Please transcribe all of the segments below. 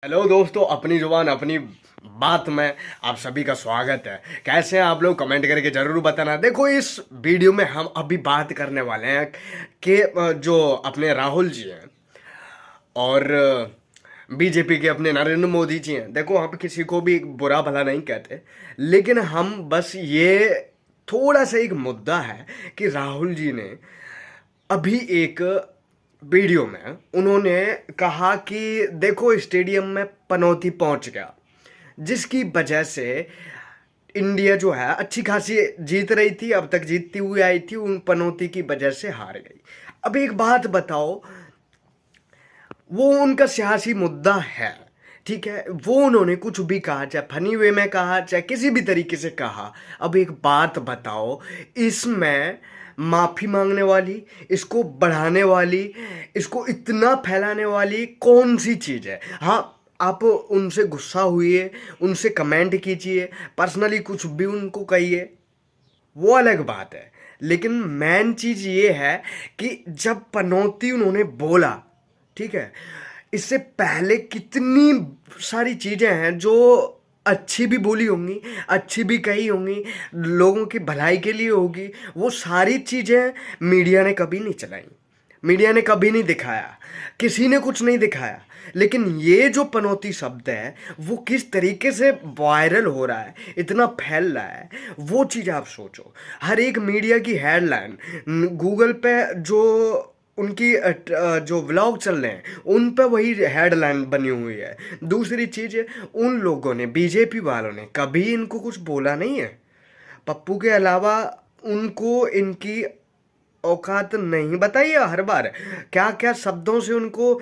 Hello दोस्तों, अपनी जुबान अपनी बात में आप सभी का स्वागत है। कैसे हैं आप लोग? कमेंट करके जरूर बताना। देखो, इस वीडियो में हम अभी बात करने वाले हैं कि जो अपने राहुल जी हैं और बीजेपी के अपने नरेंद्र मोदी जी हैं। देखो, हम किसी को भी बुरा भला नहीं कहते, लेकिन हम बस ये थोड़ा सा एक मुद्दा है कि राहुल जी ने अभी एक वीडियो में उन्होंने कहा कि देखो, स्टेडियम में पनौती पहुंच गया, जिसकी वजह से इंडिया जो है अच्छी खासी जीत रही थी, अब तक जीतती हुई आई थी, उन पनौती की वजह से हार गई। अब एक बात बताओ, वो उनका सियासी मुद्दा है, ठीक है, वो उन्होंने कुछ भी कहा, चाहे फनी वे में कहा, चाहे किसी भी तरीके से कहा। अब एक बात बताओ, इसमें माफी मांगने वाली, इसको बढ़ाने वाली, इसको इतना फैलाने वाली कौन सी चीज है? हाँ, आप उनसे गुस्सा हुए, उनसे कमेंट कीजिए, पर्सनली कुछ भी उनको कहिए, वो अलग बात है। लेकिन मेन चीज ये है कि जब पनौती उन्होंने बोला, ठीक है, इससे पहले कितनी सारी चीजें हैं जो अच्छी भी बोली होंगी, अच्छी भी कही होंगी, लोगों की भलाई के लिए होगी, वो सारी चीजें मीडिया ने कभी नहीं चलाई, मीडिया ने कभी नहीं दिखाया, किसी ने कुछ नहीं दिखाया। लेकिन ये जो पनौती शब्द है वो किस तरीके से वायरल हो रहा है, इतना फैल रहा है, वो चीज़ आप सोचो। हर एक मीडिया की हेडलाइन, गूगल पे जो उनकी जो व्लॉग चल रहे हैं उन पे वही हेडलाइन बनी हुई है। दूसरी चीज़, उन लोगों ने, बीजेपी वालों ने कभी इनको कुछ बोला नहीं है। पप्पू के अलावा उनको इनकी औकात नहीं बताइए। हर बार क्या क्या शब्दों से उनको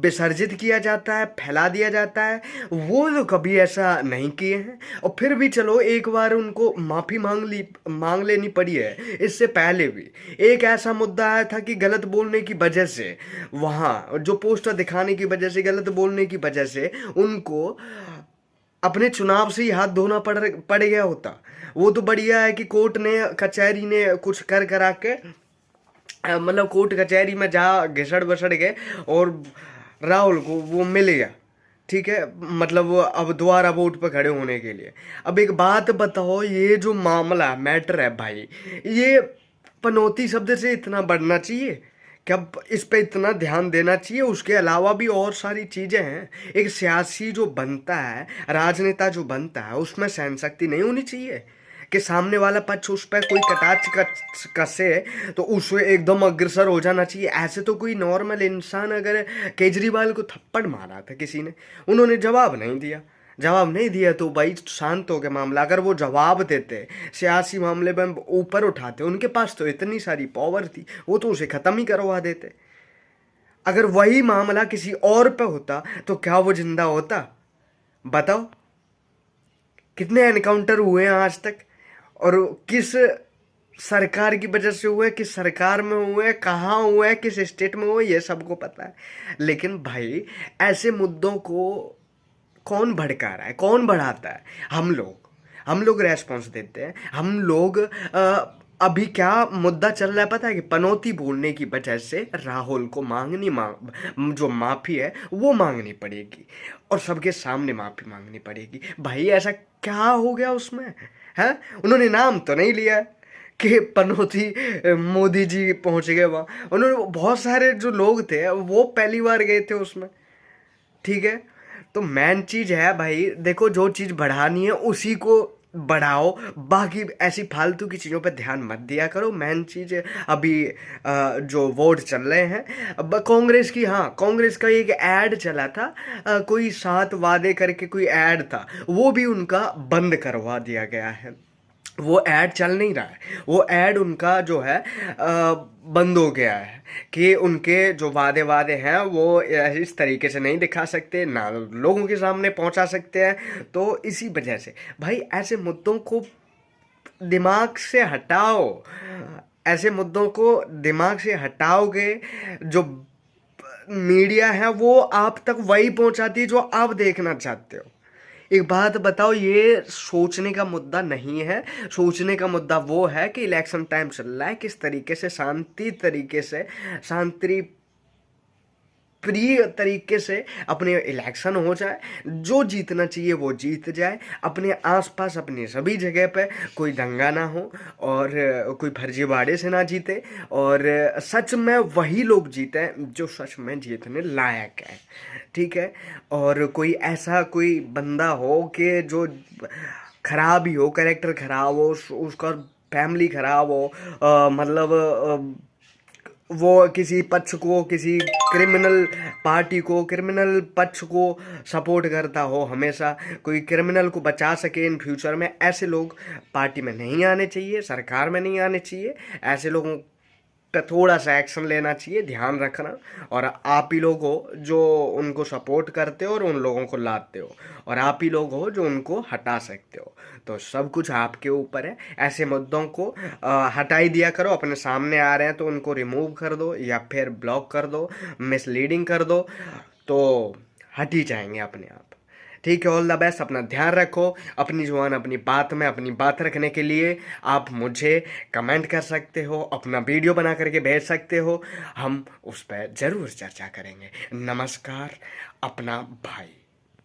विसर्जित किया जाता है, फैला दिया जाता है, वो तो कभी ऐसा नहीं किए हैं। और फिर भी चलो, एक बार उनको माफ़ी मांग लेनी पड़ी है। इससे पहले भी एक ऐसा मुद्दा आया था कि गलत बोलने की वजह से, वहाँ जो पोस्टर दिखाने की वजह से, गलत बोलने की वजह से उनको अपने चुनाव से ही हाथ धोना पड़ गया होता। वो तो बढ़िया है कि कोर्ट ने, कचहरी ने कुछ कर करा के, मतलब कोर्ट कचहरी में जा घिसड़ बसड़ गए और राहुल को वो मिल गया, ठीक है, मतलब वो अब दोबारा वोट पर खड़े होने के लिए। अब एक बात बताओ, ये जो मामला मैटर है भाई, ये पनौती शब्द से इतना बढ़ना चाहिए? क्या इस पे इतना ध्यान देना चाहिए? उसके अलावा भी और सारी चीजें हैं। एक सियासी जो बनता है, राजनेता जो बनता है, उसमें सहन शक्ति नहीं होनी चाहिए कि सामने वाला पक्ष उस पर कोई कटाक्ष कसे तो उसमें एकदम अग्रसर हो जाना चाहिए। ऐसे तो कोई नॉर्मल इंसान, अगर केजरीवाल को थप्पड़ मारा था किसी ने, उन्होंने जवाब नहीं दिया, जवाब नहीं दिया तो भाई शांत हो गया मामला। अगर वो जवाब देते, सियासी मामले में ऊपर उठाते, उनके पास तो इतनी सारी पावर थी, वो तो उसे ख़त्म ही करवा देते। अगर वही मामला किसी और पे होता तो क्या वो जिंदा होता? बताओ, कितने एनकाउंटर हुए हैं आज तक, और किस सरकार की वजह से हुए, किस सरकार में हुए, कहाँ हुए, किस स्टेट में हुए, ये सबको पता है। लेकिन भाई, ऐसे मुद्दों को कौन भड़का रहा है, कौन बढ़ाता है? हम लोग रेस्पॉन्स देते हैं। हम लोग अभी क्या मुद्दा चल रहा है पता है? कि पनौती बोलने की वजह से राहुल को जो माफी है वो मांगनी पड़ेगी, और सबके सामने माफी मांगनी पड़ेगी। भाई, ऐसा क्या हो गया उसमें? है, उन्होंने नाम तो नहीं लिया है कि पनौती मोदी जी पहुंच गए वहाँ। उन्होंने, बहुत सारे जो लोग थे वो पहली बार गए थे उसमें, ठीक है। तो मेन चीज है भाई, देखो, जो चीज बढ़ानी है उसी को बढ़ाओ, बाकी ऐसी फालतू की चीज़ों पे ध्यान मत दिया करो। मेन चीज़ अभी जो वोट चल रहे हैं, अब कांग्रेस की, हाँ, कांग्रेस का एक ऐड चला था, कोई 7 वादे करके कोई ऐड था, वो भी उनका बंद करवा दिया गया है। वो ऐड चल नहीं रहा है, वो ऐड उनका जो है बंद हो गया है कि उनके जो वादे वादे हैं वो इस तरीके से नहीं दिखा सकते, ना लोगों के सामने पहुंचा सकते हैं। तो इसी वजह से भाई, ऐसे मुद्दों को दिमाग से हटाओ, ऐसे मुद्दों को दिमाग से हटाओगे, जो मीडिया है वो आप तक वही पहुंचाती है जो आप देखना चाहते हो। एक बात बताओ, ये सोचने का मुद्दा नहीं है। सोचने का मुद्दा वो है कि इलेक्शन टाइम चल रहा है, किस तरीके से शांति तरीके से, शांति फ्री तरीके से अपने इलेक्शन हो जाए, जो जीतना चाहिए वो जीत जाए, अपने आसपास अपनी सभी जगह पे कोई दंगा ना हो और कोई फर्जीवाड़े से ना जीते, और सच में वही लोग जीते जो सच में जीतने लायक है, ठीक है। और कोई ऐसा कोई बंदा हो कि जो खराब ही हो, कैरेक्टर खराब हो, उसका फैमिली खराब हो, मतलब वो किसी पक्ष को, किसी क्रिमिनल पार्टी को, क्रिमिनल पक्ष को सपोर्ट करता हो, हमेशा कोई क्रिमिनल को बचा सके इन फ्यूचर में, ऐसे लोग पार्टी में नहीं आने चाहिए, सरकार में नहीं आने चाहिए। ऐसे लोगों पे थोड़ा सा एक्शन लेना चाहिए, ध्यान रखना। और आप ही लोग हो जो उनको सपोर्ट करते हो और उन लोगों को लाते हो, और आप ही लोग हो जो उनको हटा सकते हो। तो सब कुछ आपके ऊपर है। ऐसे मुद्दों को हटा ही दिया करो। अपने सामने आ रहे हैं तो उनको रिमूव कर दो या फिर ब्लॉक कर दो, मिसलीडिंग कर दो, तो हट ही जाएंगे अपने आप। ठीक है, ऑल द बेस्ट। अपना ध्यान रखो। अपनी जुबान अपनी बात में, अपनी बात रखने के लिए आप मुझे कमेंट कर सकते हो, अपना वीडियो बना करके भेज सकते हो, हम उस पर ज़रूर चर्चा करेंगे। नमस्कार, अपना भाई।